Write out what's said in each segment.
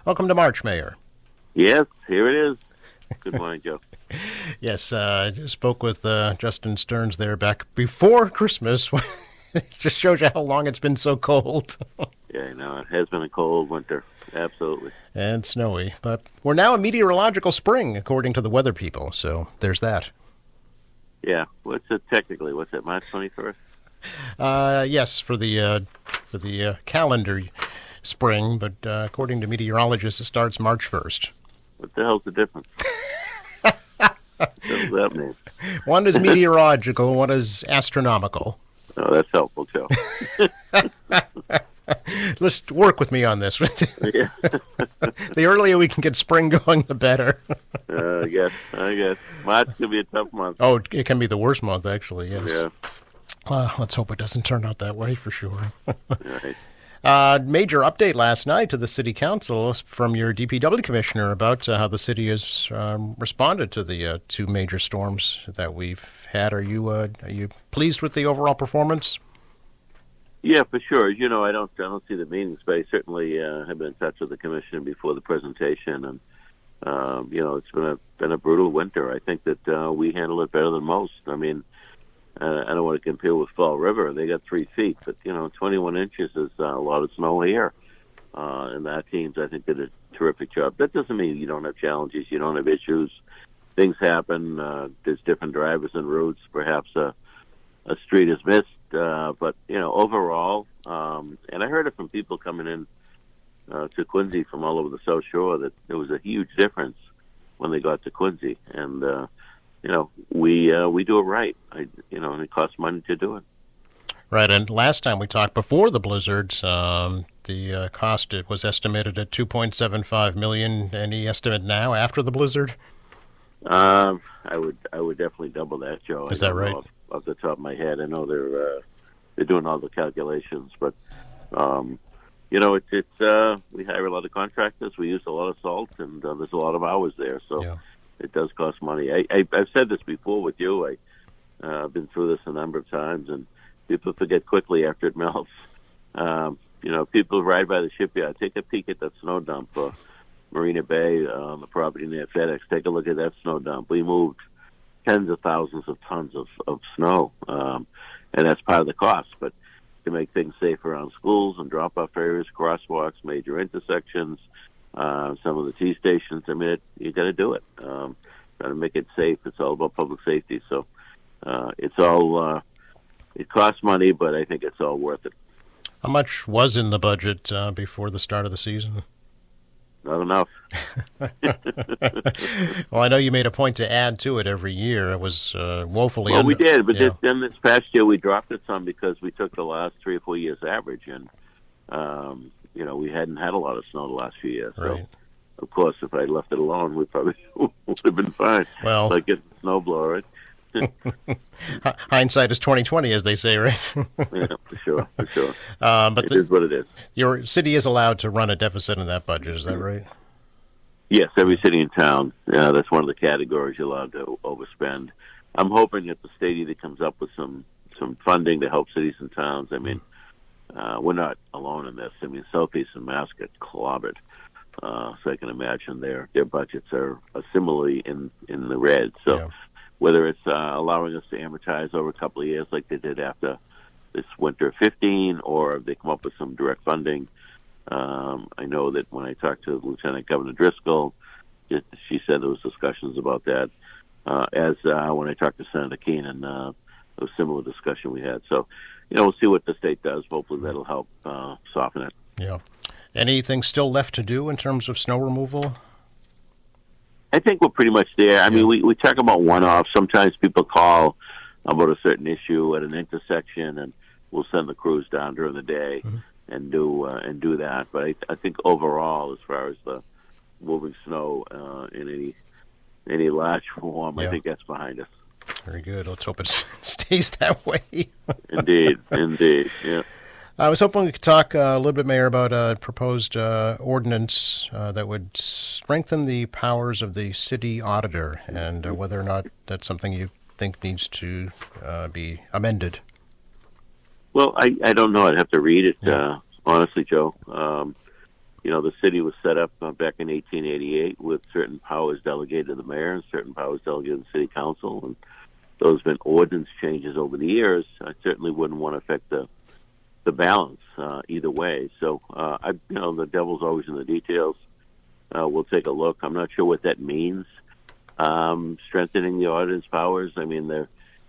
Welcome to March, Mayor. Yes, here it is. Good morning, Joe. Yes, I spoke with Justin Stearns there back before Christmas. It just shows you how long it's been so cold Yeah, I know it has been a cold winter. Absolutely. and snowy. But we're now in meteorological spring, according to the weather people. So there's that. Yeah. What's it technically? What's it? March 21st? Yes, for the calendar spring, but according to meteorologists, it starts March 1st. What the hell's the difference? What does that mean? One is meteorological, one is astronomical. Oh, that's helpful, Joe. Let's work with me on this. Yeah. The earlier we can get spring going, the better. I guess. March could be a tough month. Oh, it can be the worst month, actually, yes. Yeah. Let's hope it doesn't turn out that way for sure. Right. Major update last night to the city council from your DPW commissioner about how the city has responded to the two major storms that we've had. Are you pleased with the overall performance? Yeah, for sure. I don't see the meetings, but I certainly have been in touch with the commission before the presentation, and it's been a brutal winter. I think that we handle it better than most. I mean, I don't want to compare with Fall River. They got 3 feet, but 21 inches is a lot of snow here. And our teams, I think, did a terrific job. That doesn't mean you don't have challenges, you don't have issues. Things happen. There's different drivers and routes. Perhaps a street is missed, but overall, and I heard it from people coming in to Quincy from all over the South Shore that there was a huge difference when they got to Quincy, and we do it right. And it costs money to do it. Right, and last time we talked before the blizzard, the cost it was estimated at 2.75 million. Any estimate now after the blizzard? I would definitely double that, Joe. Is that right? Off the top of my head, I know they're doing all the calculations, but it's we hire a lot of contractors. We use a lot of salt, and there's a lot of hours there, so. Yeah. It does cost money. I've said this before with you. I've been through this a number of times, and people forget quickly after it melts. People ride by the shipyard. Take a peek at that snow dump, Marina Bay, on the property near FedEx. Take a look at that snow dump. We moved tens of thousands of tons of snow, and that's part of the cost. But to make things safe around schools and drop-off areas, crosswalks, major intersections, some of the T stations. I mean, you got to do it. Got to make it safe. It's all about public safety. So it's all it costs money, but I think it's all worth it. How much was in the budget before the start of the season? Not enough. Well, I know you made a point to add to it every year. It was woefully. Well, we did, but yeah. then this past year we dropped it some because we took the last 3 or 4 years average, and we hadn't had a lot of snow the last few years. So, Right. of course, if I left it alone, we probably would have been fine. Well, Like getting a snowblower, right? Hindsight is 20/20, as they say, right? Yeah, for sure. But It is what it is. your city is allowed to run a deficit in that budget. Is that right? Yes, every city in town. That's one of the categories you're allowed to overspend. I'm hoping that the state either comes up with some funding to help cities and towns. I mean, we're not alone in this. I mean, Southeast and Mass get clobbered. So I can imagine their budgets are similarly in the red. So Yeah. whether it's allowing us to amortize over a couple of years like they did after this winter 15, or if they come up with some direct funding. I know that when I talked to Lieutenant Governor Driscoll, she said there was discussions about that. As when I talked to Senator Keenan, a similar discussion we had. So, we'll see what the state does. Hopefully that'll help soften it. Yeah. Anything still left to do in terms of snow removal? I think we're pretty much there. I mean, we talk about one-off. Sometimes people call about a certain issue at an intersection, and we'll send the crews down during the day and do that. But I think overall, as far as the moving snow in any large form, Yeah. I think that's behind us. Very good. Let's hope it stays that way. Indeed. Yeah. I was hoping we could talk a little bit, Mayor, about a proposed ordinance that would strengthen the powers of the city auditor, and whether or not that's something you think needs to be amended. Well, I don't know. I'd have to read it, honestly, Joe. the city was set up back in 1888 with certain powers delegated to the mayor and certain powers delegated to the city council, and those have been ordinance changes over the years. I certainly wouldn't want to affect the balance either way. So, the devil's always in the details. We'll take a look. I'm not sure what that means. Strengthening the ordinance powers. I mean,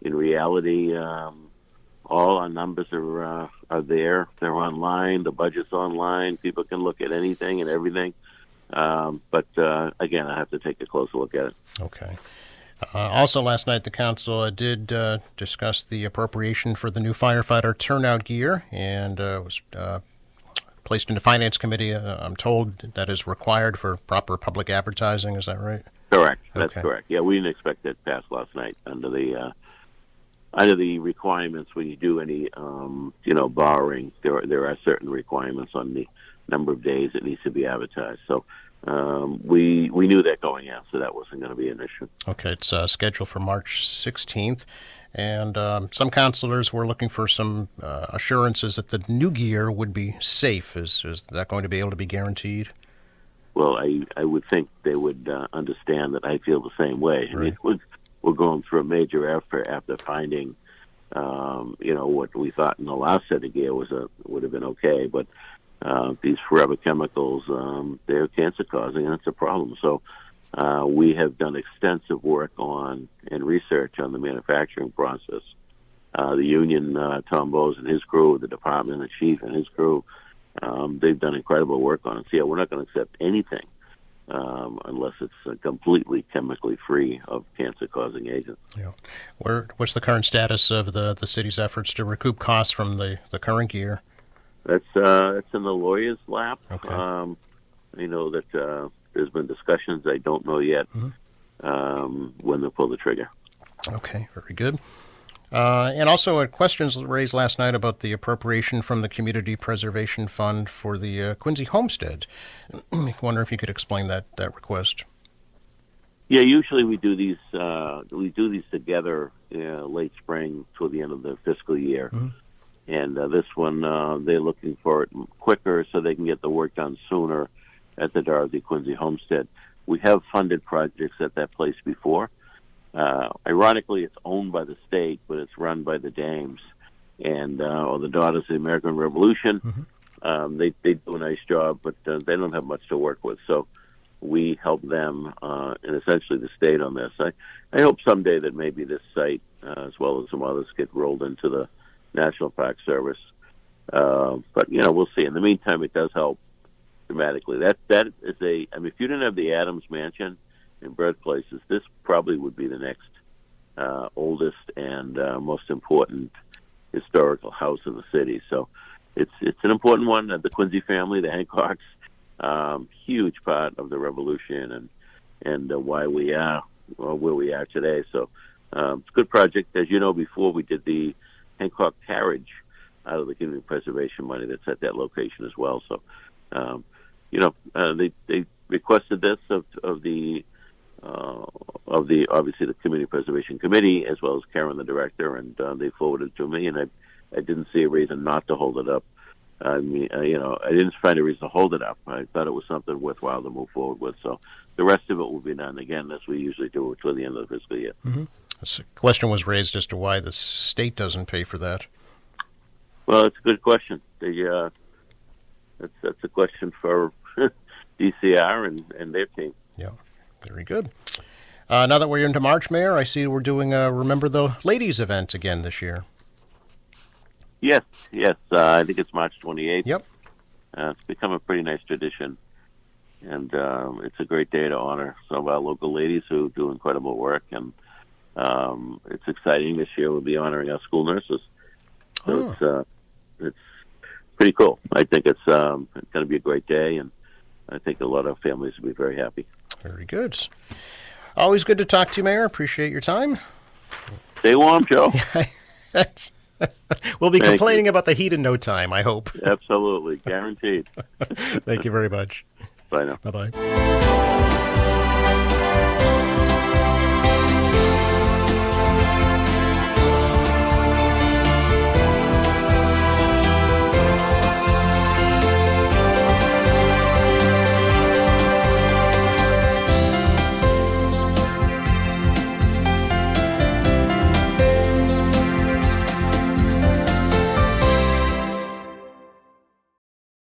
in reality, all our numbers are there. They're online. The budget's online. People can look at anything and everything. But again, I have to take a closer look at it. Okay. Also, last night the council did discuss the appropriation for the new firefighter turnout gear, and was placed into Finance Committee. I'm told that is required for proper public advertising. Is that right? Correct. That's Okay. correct. Yeah, we didn't expect that passed last night under the requirements when you do any borrowing. There are certain requirements on the number of days it needs to be advertised. So we knew that going out, so that wasn't going to be an issue. Okay, it's scheduled for March 16th, and some councilors were looking for some assurances that the new gear would be safe. Is that going to be able to be guaranteed? Well, I would think they would understand that I feel the same way. I Right. mean, we're going through a major effort after finding, what we thought in the last set of gear would have been okay, but these forever chemicals, they're cancer causing, and it's a problem. So we have done extensive work on and research on the manufacturing process. The union, Tom Bowes and his crew, the department, the chief and his crew, they've done incredible work on it. So yeah, we're not going to accept anything unless it's completely chemically free of cancer-causing agents. Yeah. What's the current status of the city's efforts to recoup costs from the current gear? That's in the lawyer's lap. Okay. I know that there's been discussions. I don't know yet when they'll pull the trigger. Okay, very good. And also, questions raised last night about the appropriation from the Community Preservation Fund for the Quincy Homestead. I wonder if you could explain that request. Yeah, usually we do these together late spring toward the end of the fiscal year. Mm-hmm. And this one, they're looking for it quicker so they can get the work done sooner at the Dorothy Quincy Homestead. We have funded projects at that place before. Ironically, it's owned by the state, but it's run by the Dames and or the Daughters of the American Revolution. Mm-hmm. They do a nice job, but they don't have much to work with. So we help them and essentially the state on this. I hope someday that maybe this site, as well as some others, get rolled into the National Park Service. But we'll see. In the meantime, it does help dramatically. That is if you didn't have the Adams Mansion and birthplaces, this probably would be the next oldest and most important historical house in the city. So it's an important one. The Quincy family, the Hancocks, huge part of the Revolution and why we are where we are today. So it's a good project. As you know, before we did the Hancock carriage out of the community preservation money that's at that location as well. So, they requested this of the obviously the community preservation committee as well as Karen, the director, and they forwarded it to me, and I didn't see a reason not to hold it up. I mean, I didn't find a reason to hold it up. I thought it was something worthwhile to move forward with. So the rest of it will be done again as we usually do toward the end of the fiscal year. Mm-hmm. A question was raised as to why the state doesn't pay for that. Well, it's a good question. That's a question for DCR and their team. Yeah, very good. Now that we're into March, Mayor, I see we're doing Remember the Ladies event again this year. Yes. I think it's March 28th. Yep. It's become a pretty nice tradition, and it's a great day to honor some of our local ladies who do incredible work, and it's exciting. This year we'll be honoring our school nurses. So it's pretty cool. I think it's going to be a great day, and I think a lot of families will be very happy. Very good. Always good to talk to you, Mayor. Appreciate your time. Stay warm, Joe. We'll be Thank complaining you. about the heat in no time, I hope. Absolutely. Guaranteed. Thank you very much. Bye now. Bye-bye.